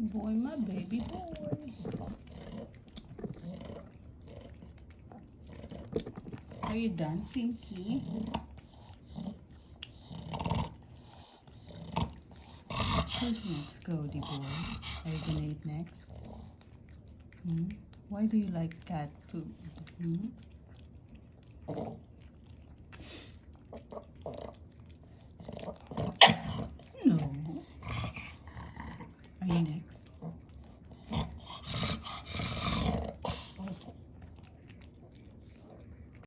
boy, my baby boy. Are you done, Pinky? Who's next, Cody boy? Are you gonna eat next? Why do you like cat food?